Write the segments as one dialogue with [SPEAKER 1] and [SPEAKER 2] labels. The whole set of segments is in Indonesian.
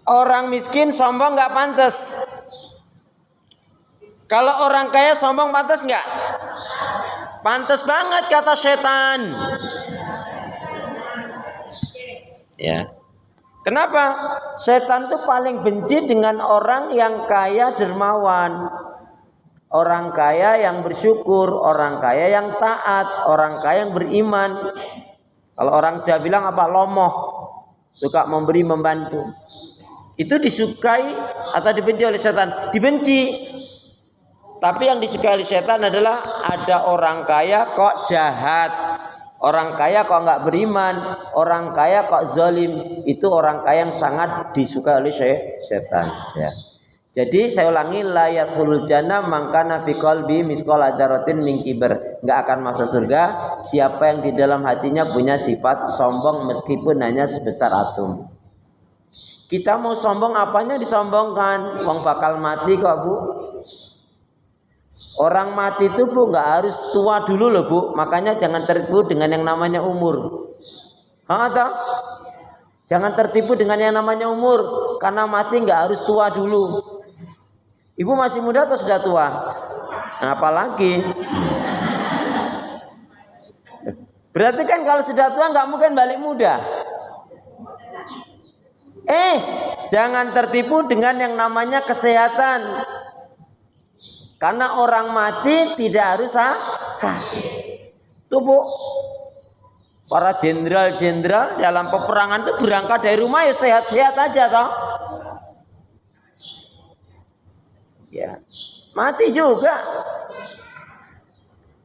[SPEAKER 1] Orang miskin sombong nggak pantas. Kalau orang kaya sombong pantas nggak? Pantas banget kata setan. Ya. Kenapa? Setan tuh paling benci dengan orang yang kaya dermawan. Orang kaya yang bersyukur, orang kaya yang taat, orang kaya yang beriman. Kalau orang Jawa bilang apa? Lomoh. Suka memberi, membantu. Itu disukai atau dibenci oleh setan? Dibenci. Tapi yang disukai oleh setan adalah ada orang kaya kok jahat, orang kaya kok nggak beriman, orang kaya kok zalim. Itu orang kaya yang sangat disukai oleh setan. Ya. Jadi saya ulangi, la yadkhulul jannah man kana fi qalbi misqal dzarratin min kibr. Enggak akan masuk surga siapa yang di dalam hatinya punya sifat sombong meskipun hanya sebesar atom. Kita mau sombong apanya disombongkan? Wong bakal mati kok, Bu. Orang mati itu, Bu, enggak harus tua dulu loh, Bu. Makanya jangan tertipu dengan yang namanya umur. Atau jangan tertipu dengan yang namanya umur, karena mati enggak harus tua dulu. Ibu masih muda atau sudah tua? Nah, apalagi? Berarti kan kalau sudah tua nggak mungkin balik muda. Jangan tertipu dengan yang namanya kesehatan. Karena orang mati tidak harus sakit. Tuh, Bu. Para jenderal-jenderal dalam peperangan itu berangkat dari rumah ya sehat-sehat aja toh. Ya, mati juga.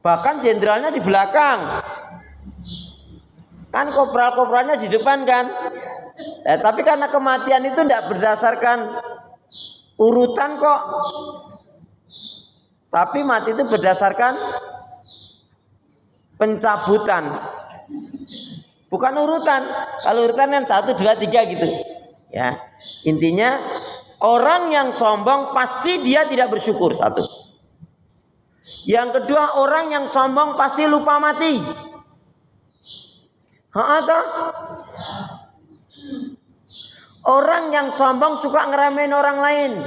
[SPEAKER 1] Bahkan jenderalnya di belakang. Kan kopral-kopralnya di depan kan. Tapi karena kematian itu tidak berdasarkan urutan kok. Tapi mati itu berdasarkan pencabutan. Bukan urutan. Kalau urutan kan 1, 2, 3 gitu. Ya. Intinya orang yang sombong pasti dia tidak bersyukur, satu. Yang kedua, orang yang sombong pasti lupa mati. Atau orang yang sombong suka ngeremehin orang lain.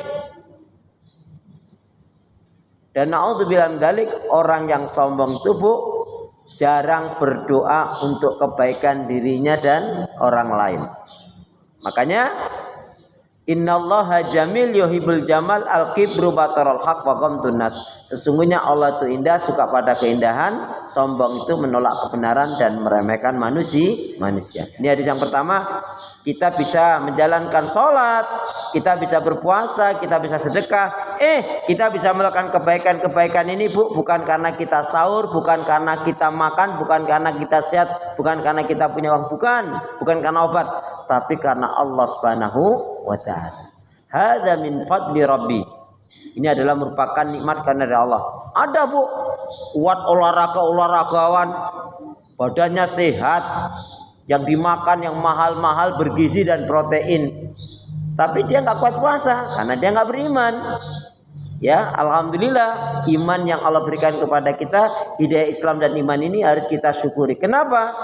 [SPEAKER 1] Dan naudzubillah min dzalik, orang yang sombong itu, Bu, jarang berdoa untuk kebaikan dirinya dan orang lain. Makanya innallaha jamil yuhibbul jamal al-kibru batarul haq wa ghamtun nas. Sesungguhnya Allah itu indah, suka pada keindahan, sombong itu menolak kebenaran dan meremehkan manusia. Ini hadis yang pertama. Kita bisa menjalankan sholat, kita bisa berpuasa, kita bisa sedekah. Kita bisa melakukan kebaikan-kebaikan ini, Bu, bukan karena kita sahur, bukan karena kita makan, bukan karena kita sehat, bukan karena kita punya uang, bukan karena obat, tapi karena Allah Subhanahu wa ta'ala. Hadza min fadli Rabbi. Ini adalah merupakan nikmat karena dari Allah. Ada, Bu, kuat olahragawan, badannya sehat, yang dimakan yang mahal-mahal bergizi dan protein, tapi dia nggak kuat puasa karena dia nggak beriman. Ya, alhamdulillah iman yang Allah berikan kepada kita, hidayah Islam dan iman ini harus kita syukuri. Kenapa?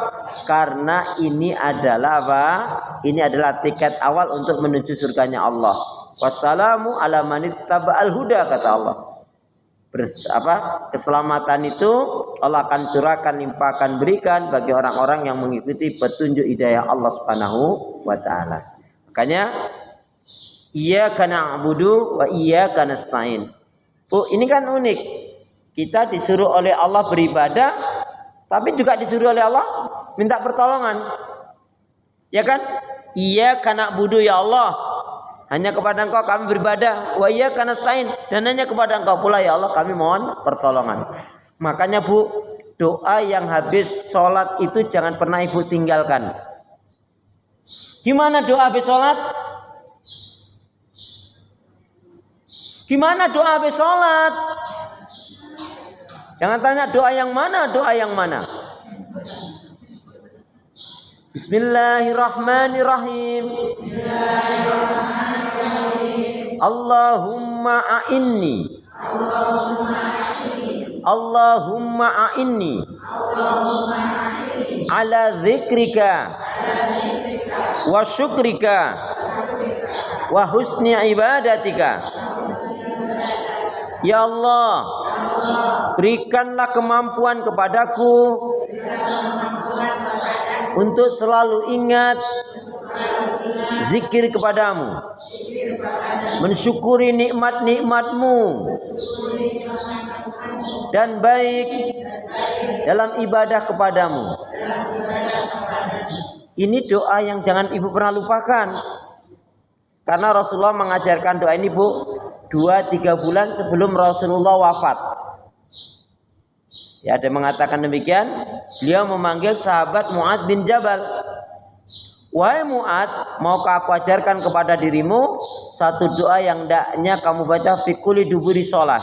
[SPEAKER 1] Karena ini adalah apa? Ini adalah tiket awal untuk menuju surganya Allah. Wassalamu ala manittaba'al huda, kata Allah. Keselamatan itu Allah akan curahkan, limpahkan, berikan bagi orang-orang yang mengikuti petunjuk hidayah Allah Subhanahu wa ta'ala. Makanya iyyaka na'budu wa iyyaka nasta'in. Bu, ini kan unik. Kita disuruh oleh Allah beribadah, tapi juga disuruh oleh Allah minta pertolongan. Ya kan? Iyyaka na'budu, ya Allah, hanya kepada Engkau kami beribadah, wa iyyaka nasta'in, dan hanya kepada Engkau pula ya Allah kami mohon pertolongan. Makanya, Bu, doa yang habis sholat itu jangan pernah Ibu tinggalkan. Gimana doa habis sholat? Gimana doa habis sholat? Jangan tanya doa yang mana. Bismillahirrahmanirrahim. Allahumma a'inni ala dzikrika wa syukrika wa husni ibadatika. Ya Allah, berikanlah kemampuan kepadaku untuk selalu ingat zikir kepadamu, mensyukuri nikmat-nikmatmu, dan baik dalam ibadah kepadamu. Ini doa yang jangan ibu pernah lupakan, karena Rasulullah mengajarkan doa ini, Bu, 2-3 bulan sebelum Rasulullah wafat. Ya, ada yang mengatakan demikian. Beliau memanggil sahabat Mu'adz bin Jabal. Wahai Mu'adz, maukah aku ajarkan kepada dirimu satu doa yang hendaknya kamu baca fi kulli duburi shalah.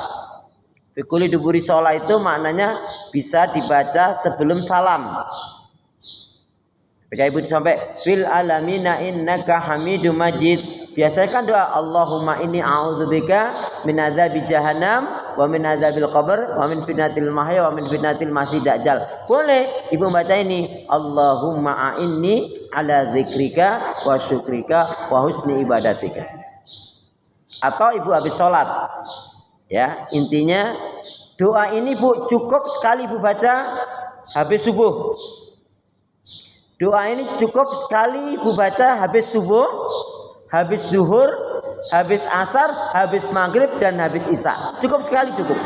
[SPEAKER 1] Fi kulli duburi shalah itu maknanya bisa dibaca sebelum salam. Ketika ibu sampai fil alamina innaka hamidum majid, biasanya kan doa Allahumma inni a'udzubika min adzabi jahannam wa min adzabil qabr wa min fitnatil mahya wa min fitnatil masih dajjal. Boleh ibu baca ini, Allahumma a'inni ala dzikrika wa syukrika wa husni ibadatika. Atau ibu habis sholat. Ya, intinya doa ini, Bu, cukup sekali ibu baca habis subuh. Doa ini cukup sekali ibu baca habis subuh, habis duhur, habis asar, habis maghrib, dan habis isya. Cukup sekali, cukup.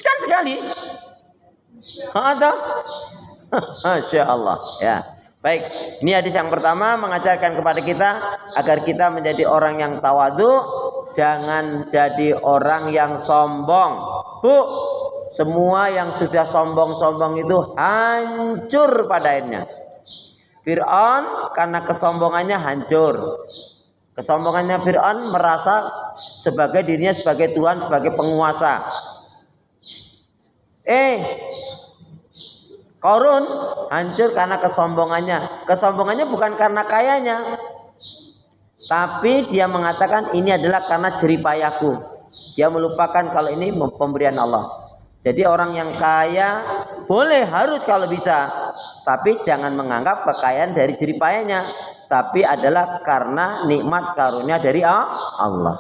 [SPEAKER 1] Kan sekali. Atau? Masya Allah. Ya. Baik, ini hadis yang pertama mengajarkan kepada kita agar kita menjadi orang yang tawadhu, jangan jadi orang yang sombong. Bu, semua yang sudah sombong-sombong itu hancur pada akhirnya. Fir'aun karena kesombongannya hancur. Kesombongannya Fir'aun merasa sebagai dirinya sebagai Tuhan, sebagai penguasa. Qarun hancur karena kesombongannya. Kesombongannya bukan karena kayanya, tapi dia mengatakan ini adalah karena jeripayahku. Dia melupakan kalau ini pemberian Allah. Jadi orang yang kaya boleh, harus kalau bisa, tapi jangan menganggap kekayaan dari jeripayanya, tapi adalah karena nikmat karunia dari Allah.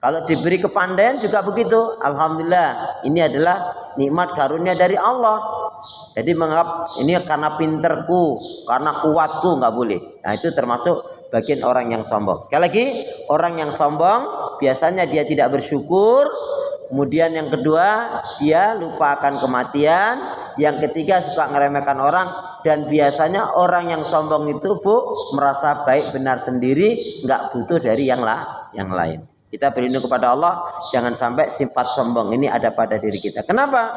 [SPEAKER 1] Kalau diberi kepandaian juga begitu. Alhamdulillah, ini adalah nikmat karunia dari Allah. Jadi menganggap ini karena pinterku, karena kuatku, nggak boleh. Nah, itu termasuk bagian orang yang sombong. Sekali lagi, orang yang sombong biasanya dia tidak bersyukur. Kemudian yang kedua, dia lupa akan kematian. Yang ketiga, suka ngeremehkan orang. Dan biasanya orang yang sombong itu, Bu, merasa baik benar sendiri, nggak butuh dari yang lain. Kita berlindung kepada Allah, jangan sampai sifat sombong ini ada pada diri kita. Kenapa?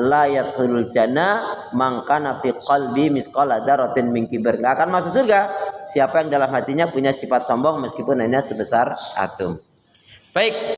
[SPEAKER 1] La yadkhulul jannah man kana fi qalbi misqala dzarratin min kibr. Enggak akan masuk surga siapa yang dalam hatinya punya sifat sombong meskipun hanya sebesar atom. Baik.